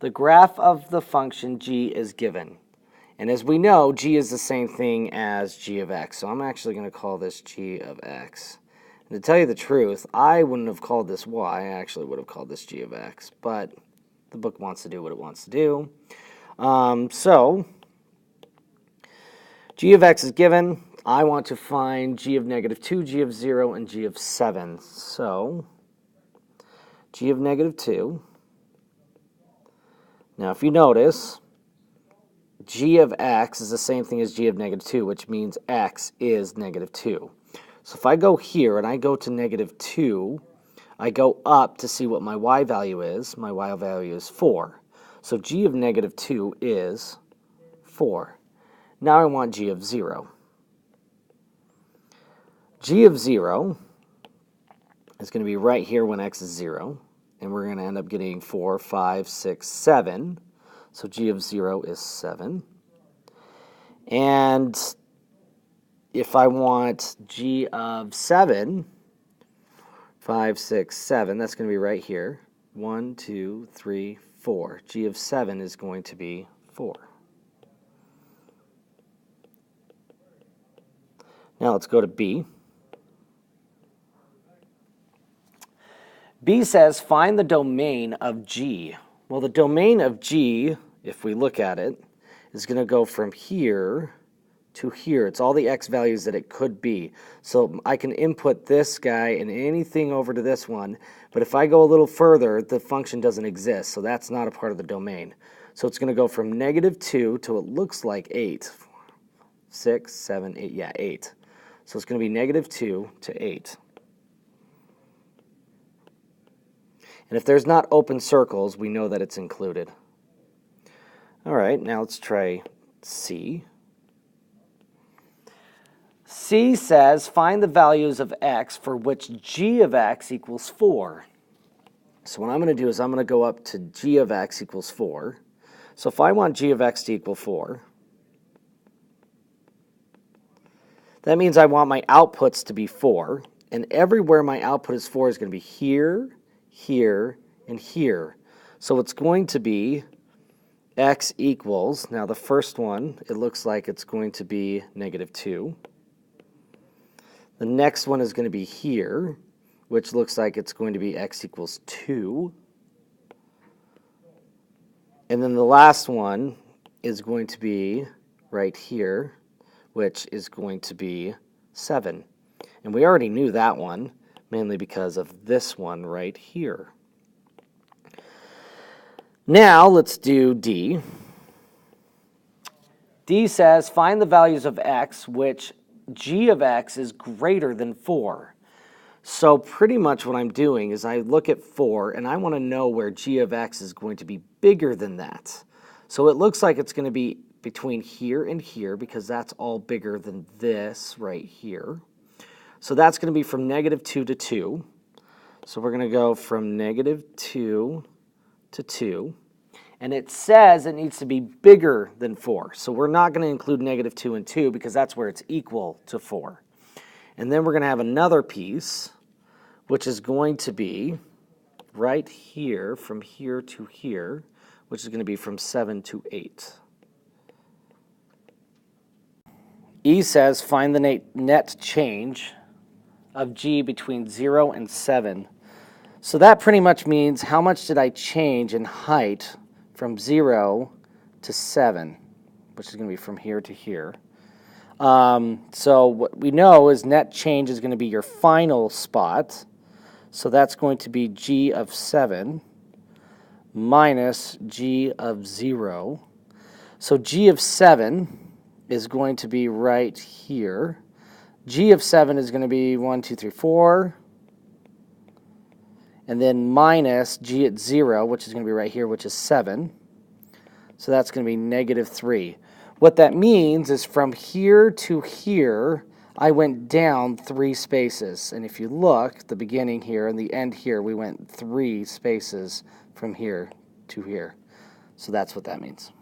The graph of the function g is given. And as we know, g is the same thing as g of x. So I'm actually going to call this g of x. And to tell you the truth, I wouldn't have called this y. I actually would have called this g of x. But the book wants to do what it wants to do. So g of x is given. I want to find g of negative 2, g of 0, and g of 7. So g of negative 2. Now, if you notice, g of x is the same thing as g of negative 2, which means x is negative 2. So if I go here and I go to negative 2, I go up to see what my y value is. My y value is 4. So g of negative 2 is 4. Now I want g of 0. G of 0 is going to be right here when x is 0. And we're going to end up getting 4, 5, 6, 7. So g of 0 is 7. And if I want g of 7, 5, 6, 7, that's going to be right here. 1, 2, 3, 4. G of 7 is going to be 4. Now let's go to B. B says, find the domain of G. Well, the domain of G, if we look at it, is going to go from here to here. It's all the x values that it could be. So I can input this guy and anything over to this one, but if I go a little further, the function doesn't exist, so that's not a part of the domain. So it's going to go from negative 2 to it looks like 8. 6, 7, 8, yeah, 8. So it's going to be negative 2 to 8. And if there's not open circles, we know that it's included. All right, now let's try C. C says, find the values of x for which g of x equals 4. So what I'm going to do is I'm going to go up to g of x equals 4. So if I want g of x to equal 4, that means I want my outputs to be 4. And everywhere my output is 4 is going to be here, here, and here. So it's going to be x equals, now the first one, it looks like it's going to be negative 2. The next one is going to be here, which looks like it's going to be x equals 2. And then the last one is going to be right here, which is going to be 7. And we already knew that one, mainly because of this one right here. Now let's do D. D says, find the values of x which g of x is greater than 4. So pretty much what I'm doing is I look at 4 and I want to know where g of x is going to be bigger than that. So it looks like it's going to be between here and here because that's all bigger than this right here. So that's going to be from negative 2 to 2. So we're going to go from negative 2 to 2. And it says it needs to be bigger than 4. So we're not going to include negative 2 and 2 because that's where it's equal to 4. And then we're going to have another piece, which is going to be right here, from here to here, which is going to be from 7 to 8. E says find the net change of g between 0 and 7. So that pretty much means how much did I change in height from 0 to 7, which is going to be from here to here. So what we know is net change is going to be your final spot. So that's going to be g of 7 minus g of 0. So g of 7 is going to be right here. G of 7 is going to be 1, 2, 3, 4. And then minus g at 0, which is going to be right here, which is 7. So that's going to be negative 3. What that means is from here to here, I went down 3 spaces. And if you look, the beginning here and the end here, we went 3 spaces from here to here. So that's what that means.